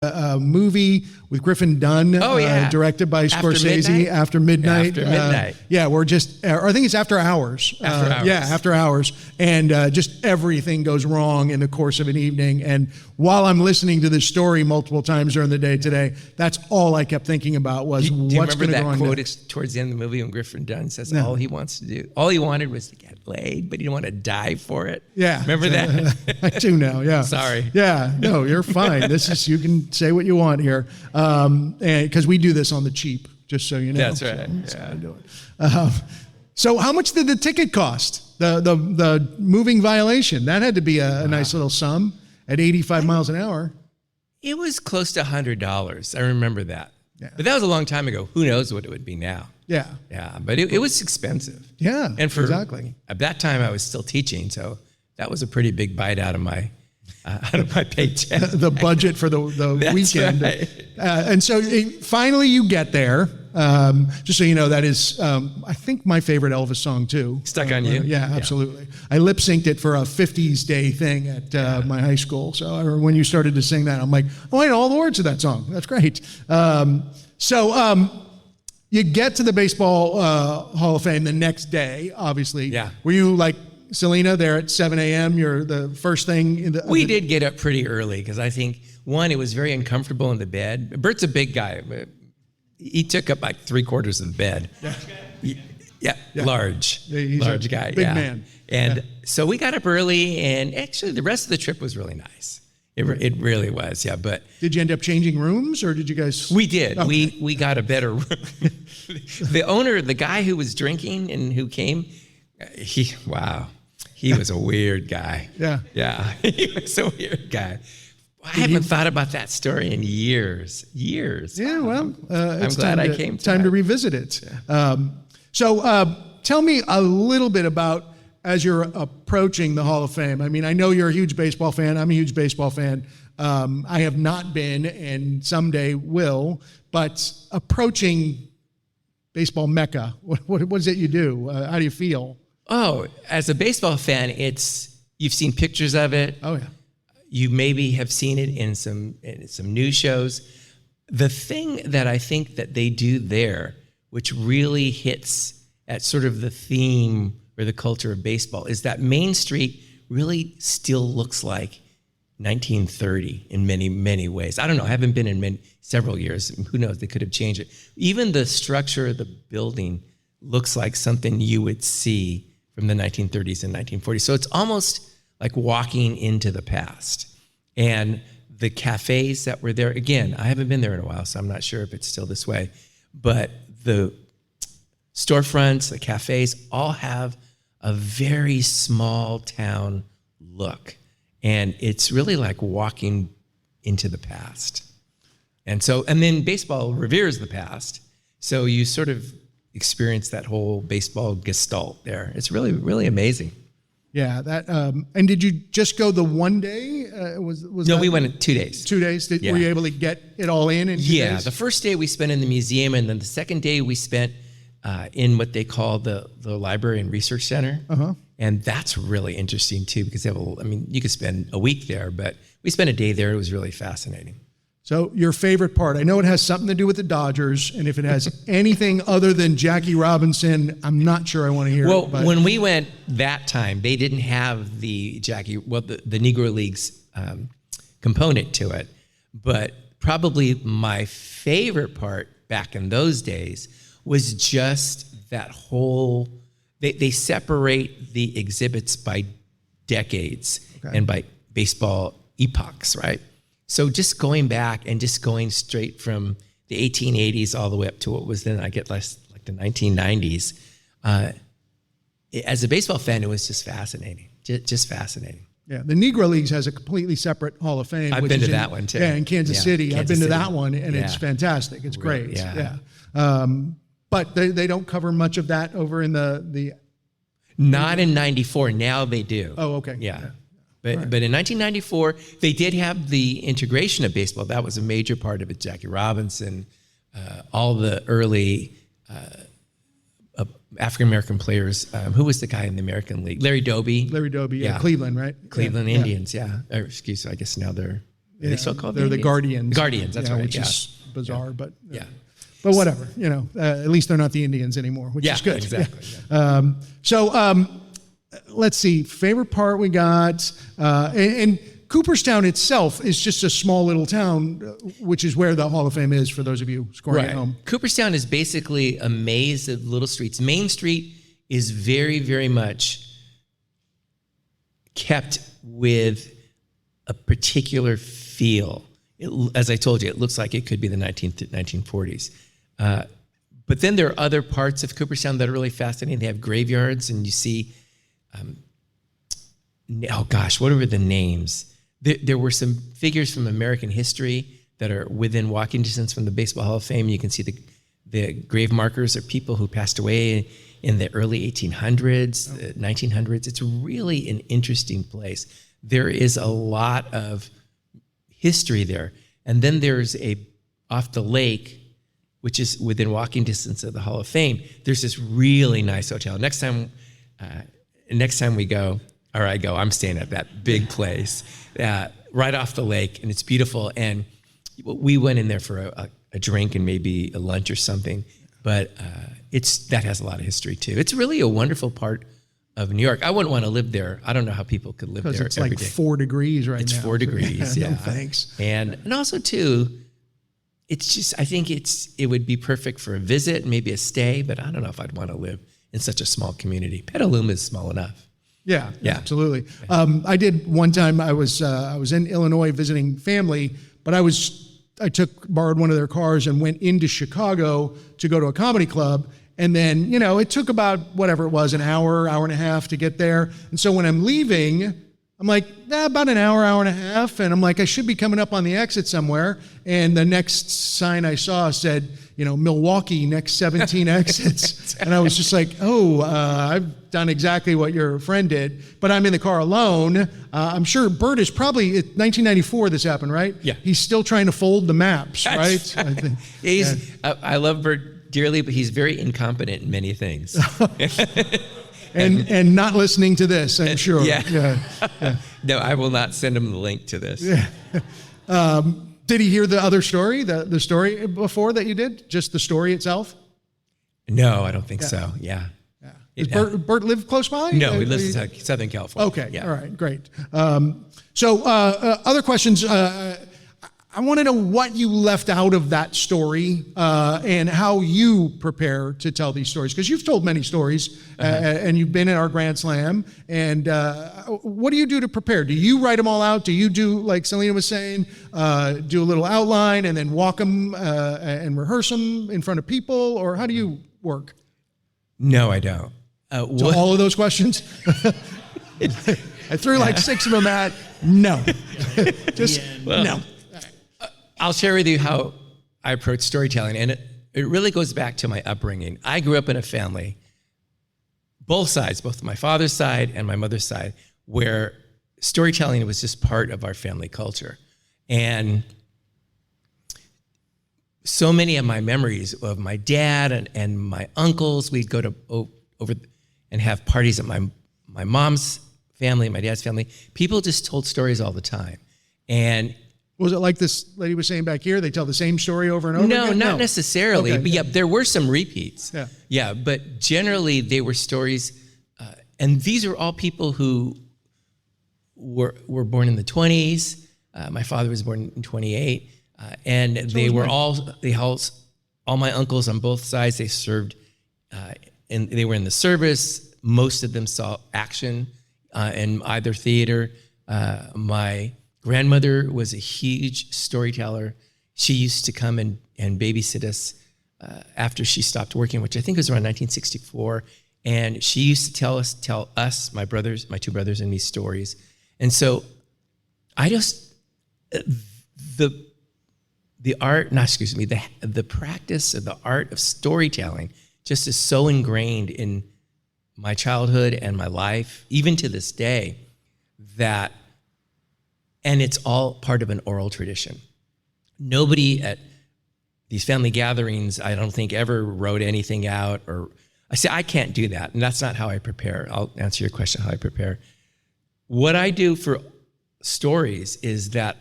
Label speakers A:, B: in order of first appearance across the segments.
A: movie with Griffin Dunn, directed by Scorsese, After Midnight. Yeah, we're just, or I think it's After Hours. Yeah, After Hours. And just everything goes wrong in the course of an evening. And while I'm listening to this story multiple times during the day today, that's all I kept thinking about was what's going to go on.
B: Do you remember that quote? It's towards the end of the movie when Griffin Dunn says all he wanted was to get laid, but he didn't want to die for it.
A: Yeah.
B: Remember that?
A: I do now, yeah.
B: Sorry.
A: Yeah, no, you're fine. You can say what you want here. And because we do this on the cheap, just so you know.
B: That's right.
A: So I do it. So how much did the ticket cost? The moving violation, that had to be a nice little sum at 85 miles an hour.
B: It was close to $100. I remember that. Yeah. But that was a long time ago. Who knows what it would be now?
A: Yeah.
B: Yeah, but it was expensive.
A: Yeah,
B: and
A: exactly.
B: At that time, I was still teaching, so that was a pretty big bite out of my paycheck.
A: The budget for the weekend.
B: Right.
A: And so finally you get there. Just so you know, that is, I think, my favorite Elvis song, too.
B: Stuck on You?
A: Yeah, absolutely. I lip-synced it for a 50s day thing at my high school. So when you started to sing that, I'm like, oh, I know all the words to that song. That's great. You get to the Baseball Hall of Fame the next day, obviously.
B: Yeah.
A: Were you like Selena there at 7 a.m.? You're the first thing in the...
B: We did get up pretty early because I think, one, it was very uncomfortable in the bed. Bert's a big guy. He took up like 3/4 of the bed. Yeah. Large.
A: Yeah,
B: large guy.
A: Big man.
B: And so we got up early, and actually the rest of the trip was really nice. It really was, yeah. But
A: did you end up changing rooms, or did you guys?
B: We did.
A: Okay.
B: We got a better room. The owner, the guy who was drinking and who came, he was a weird guy.
A: Yeah.
B: He was a weird guy. I haven't thought about that story in years.
A: Yeah, well,
B: I'm glad I came to
A: time to revisit it. Yeah. So tell me a little bit about, as you're approaching the Hall of Fame. I mean, I know you're a huge baseball fan. I'm a huge baseball fan. I have not been, and someday will, but approaching baseball Mecca, what is it you do? How do you feel?
B: Oh, as a baseball fan, you've seen pictures of it.
A: Oh, yeah.
B: You maybe have seen it in some news shows. The thing that I think that they do there, which really hits at sort of the theme or the culture of baseball, is that Main Street really still looks like 1930 in many, many ways. I don't know. I haven't been in several years. Who knows? They could have changed it. Even the structure of the building looks like something you would see from the 1930s and 1940s. So it's almost like walking into the past. And the cafes that were there, again, I haven't been there in a while, so I'm not sure if it's still this way, but the storefronts, the cafes, all have a very small town look. And it's really like walking into the past. And then baseball reveres the past. So you sort of experience that whole baseball gestalt there. It's really, really amazing.
A: Yeah, that. And did you just go the one day?
B: No, we went 2 days.
A: 2 days. Were you able to get it all in 2 days?
B: Yeah, the first day we spent in the museum, and then the second day we spent in what they call the Library and Research Center.
A: Uh-huh.
B: And that's really interesting too, because you could spend a week there, but we spent a day there. It was really fascinating.
A: So your favorite part, I know it has something to do with the Dodgers, and if it has anything other than Jackie Robinson, I'm not sure I want to hear it.
B: Well, when we went that time, they didn't have the Negro Leagues component to it. But probably my favorite part back in those days was just that whole, they separate the exhibits by decades and by baseball epochs, right? So just going back and just going straight from the 1880s all the way up to what was then, I guess, like the 1990s. As a baseball fan, it was just fascinating, just fascinating.
A: Yeah, the Negro Leagues has a completely separate Hall of Fame.
B: I've been to that one too.
A: Yeah, in Kansas City. I've been to that one, and it's fantastic. It's great.
B: Yeah.
A: But they don't cover much of that over in the...
B: Not in 94. Now they do.
A: Oh, okay.
B: Yeah. But in 1994, they did have the integration of baseball. That was a major part of it. Jackie Robinson, all the early African-American players. Who was the guy in the American League? Larry Doby.
A: Larry Doby, yeah. Cleveland, right?
B: Cleveland Indians, yeah. I guess now they're Are they still called
A: They're the
B: Indians?
A: Guardians.
B: Guardians, that's right.
A: Which
B: Yeah.
A: is bizarre, but
B: Yeah.
A: But whatever, at least they're not the Indians anymore, which is good.
B: Exactly.
A: Yeah. Let's see, favorite part we got, and Cooperstown itself is just a small little town, which is where the Hall of Fame is for those of you scoring at home.
B: Cooperstown is basically a maze of little streets. Main Street is very, very much kept with a particular feel. As I told you, it looks like it could be the 1940s. But then there are other parts of Cooperstown that are really fascinating. They have graveyards, and you see, what were the names? There were some figures from American history that are within walking distance from the Baseball Hall of Fame. You can see the grave markers are people who passed away in the early 1800s, 1900s. It's really an interesting place. There is a lot of history there. And then there's off the lake, which is within walking distance of the Hall of Fame, there's this really nice hotel. Next time we go, or I go, I'm staying at that big place right off the lake, and it's beautiful. And we went in there for a drink and maybe a lunch or something, but that has a lot of history too. It's really a wonderful part of New York. I wouldn't want to live there. I don't know how people could live there
A: Because it's
B: every
A: like
B: day.
A: 4 degrees right now.
B: It's 4 degrees, yeah.
A: No, thanks.
B: And also too, it's just, I think it would be perfect for a visit, maybe a stay, but I don't know if I'd want to live in such a small community. Petaluma is small enough.
A: Yeah, absolutely. I did one time. I was in Illinois visiting family, but I borrowed one of their cars and went into Chicago to go to a comedy club. And then, it took about whatever it was, an hour and a half to get there. And so when I'm leaving, I'm like, about an hour and a half. And I'm like, I should be coming up on the exit somewhere. And the next sign I saw said, Milwaukee, next 17 exits. And I was just like, I've done exactly what your friend did, but I'm in the car alone. I'm sure Bert is probably, 1994 this happened, right?
B: Yeah.
A: He's still trying to fold the maps, right?
B: I think. I love Bert dearly, but he's very incompetent in many things.
A: and not listening to this, I'm sure.
B: Yeah. No, I will not send him the link to this.
A: Yeah. Did he hear the other story, the story before that you did? Just the story itself?
B: No, I don't think so. Yeah.
A: Does Bert live close by?
B: No, he lives in Southern California.
A: Okay,
B: yeah.
A: All right, great. Other questions. I want to know what you left out of that story and how you prepare to tell these stories, because you've told many stories and you've been at our Grand Slam. And what do you do to prepare? Do you write them all out? Do you do, like Selena was saying, do a little outline and then walk them and rehearse them in front of people? Or how do you work?
B: No, I don't.
A: To all of those questions? I threw like 6 of them at no. No.
B: I'll share with you how I approach storytelling, and it really goes back to my upbringing. I grew up in a family, both sides, both my father's side and my mother's side, where storytelling was just part of our family culture. And so many of my memories of my dad and my uncles, we'd go to over and have parties at my mom's family, my dad's family. People just told stories all the time. And
A: was it like this lady was saying back here? They tell the same story over and over again?
B: No, not necessarily.
A: Okay.
B: But yeah, there were some repeats. Yeah, but generally they were stories. And these are all people who were born in the 20s. My father was born in 28. And they were all my uncles on both sides. They served, and they were in the service. Most of them saw action in either theater. My grandmother was a huge storyteller. She used to come and babysit us after she stopped working, which I think was around 1964. And she used to tell us, my two brothers and me, stories. And so the practice of the art of storytelling just is so ingrained in my childhood and my life, even to this day, and it's all part of an oral tradition. Nobody at these family gatherings, I don't think, ever wrote anything out, or I say I can't do that, and that's not how I prepare. I'll answer your question, how I prepare. What I do for stories is that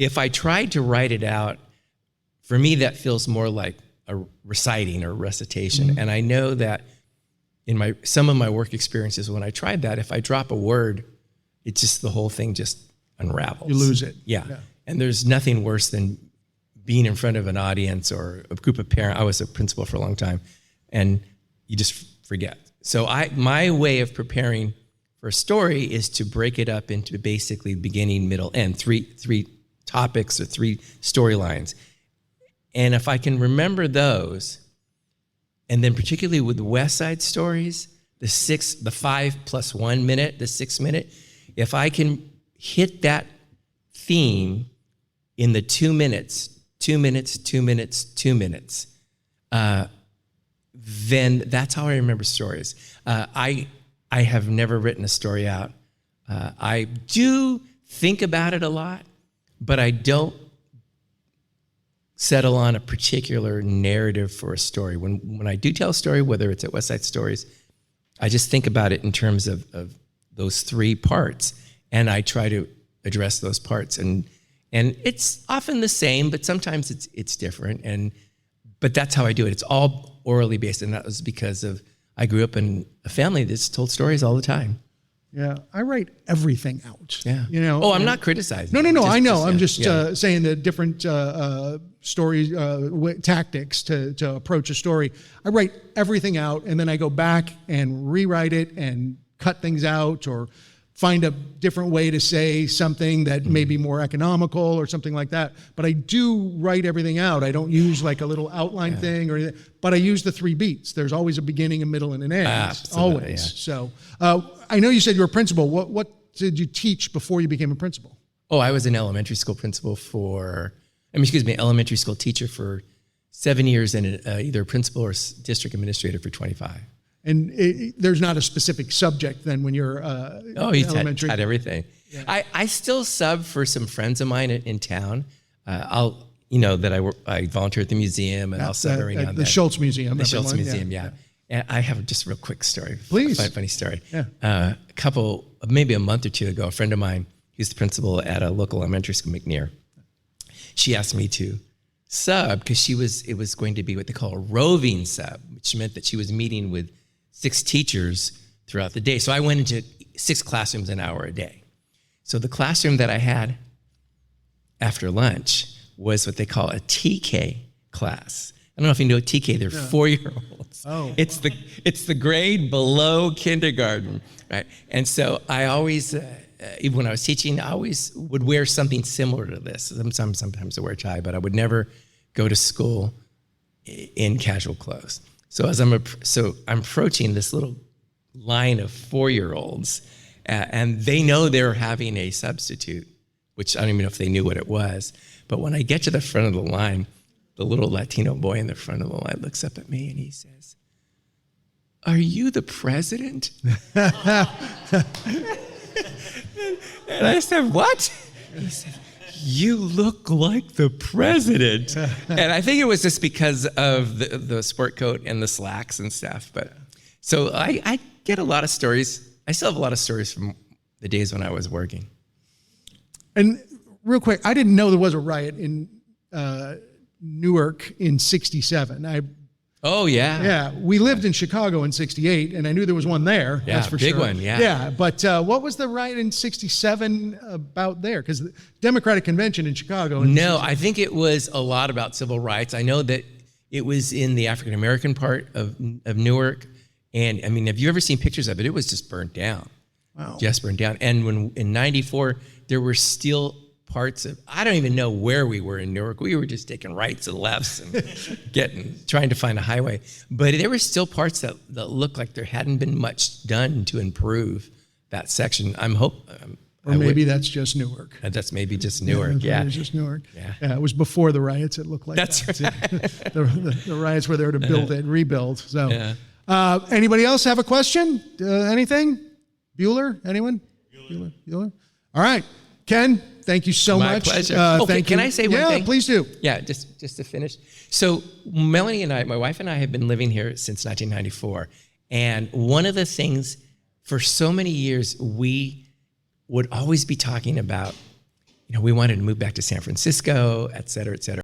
B: if I tried to write it out, for me, that feels more like a reciting or recitation. And I know that in some of my work experiences, when I tried that, if I drop a word, it's just the whole thing just unravels.
A: You lose it.
B: Yeah. And there's nothing worse than being in front of an audience or a group of parents. I was a principal for a long time, and you just forget. So my way of preparing for a story is to break it up into basically beginning, middle, end, three topics or three storylines. And if I can remember those, and then particularly with West Side Stories, the 5 + 1 minute, the 6 minute, if I can hit that theme in the 2 minutes, 2 minutes, 2 minutes, 2 minutes, then that's how I remember stories. I have never written a story out. I do think about it a lot, but I don't settle on a particular narrative for a story. When I do tell a story, whether it's at West Side Stories, I just think about it in terms of those 3 parts, and I try to address those parts. And it's often the same, but sometimes it's different. But that's how I do it. It's all orally based, and that was because I grew up in a family that's told stories all the time.
A: Yeah, I write everything out.
B: Yeah. I'm not criticizing.
A: No. I know. I'm just saying the different story tactics to approach a story. I write everything out, and then I go back and rewrite it and cut things out, or find a different way to say something that may be more economical or something like that. But I do write everything out. I don't use like a little outline thing or anything, but I use the 3 beats. There's always a beginning, a middle, and an end.
B: Absolutely,
A: always.
B: Yeah.
A: So I know you said you were a principal. What did you teach before you became a principal?
B: Oh, I was an elementary school principal elementary school teacher for 7 years, and either a principal or district administrator for 25.
A: And there's not a specific subject then when you're elementary?
B: Had everything. Yeah. I still sub for some friends of mine in town. I volunteer at the museum, and I'll sub every now and then.
A: The Schultz Museum.
B: The Schultz Museum, yeah. And I have just a real quick story.
A: Please.
B: Funny story.
A: Yeah.
B: Maybe a month or 2 ago, a friend of mine, he's the principal at a local elementary school, McNear. She asked me to sub because it was going to be what they call a roving sub, which meant that she was meeting with 6 teachers throughout the day. So I went into 6 classrooms an hour a day. So the classroom that I had after lunch was what they call a TK class. I don't know if you know TK, they're 4-year-olds.
A: Oh.
B: It's the grade below kindergarten, right? And so I always, even when I was teaching, I always would wear something similar to this. Sometimes I wear a tie, but I would never go to school in casual clothes. So I'm approaching this little line of 4-year-olds, and they know they're having a substitute, which I don't even know if they knew what it was. But when I get to the front of the line, the little Latino boy in the front of the line looks up at me and he says, "Are you the president?" And I said, "What?" And he said, "You look like the president." And I think it was just because of the sport coat and the slacks and stuff. But so I get a lot of stories. I still have a lot of stories from the days when I was working.
A: And real quick, I didn't know there was a riot in Newark in '67.
B: Oh, yeah.
A: Yeah, we lived in Chicago in '68, and I knew there was one there.
B: Yeah,
A: that's for
B: big
A: sure.
B: one, yeah.
A: Yeah, but what was the riot in '67 about there? Because the Democratic Convention in Chicago.
B: No, I think it was a lot about civil rights. I know that it was in the African American part of Newark, and I mean, have you ever seen pictures of it? It was just burnt down.
A: Wow. Just
B: burned down. And when in '94, there were still parts of, I don't even know where we were in Newark. We were just taking rights and lefts and trying to find a highway. But there were still parts that looked like there hadn't been much done to improve that section.
A: Or maybe that's just Newark.
B: That's maybe just Newark, yeah.
A: It was just Newark.
B: Yeah.
A: It was before the riots, it looked like
B: that's
A: that.
B: Right.
A: The riots were there to build it, rebuild. So, anybody else have a question? Anything? Bueller? Anyone? Bueller? All right. Ken, thank you so much.
B: My pleasure.
A: Can
B: I say one thing?
A: Yeah, please do.
B: Yeah, just to finish. So Melanie and I, my wife and I, have been living here since 1994. And one of the things, for so many years, we would always be talking about, we wanted to move back to San Francisco, et cetera, et cetera.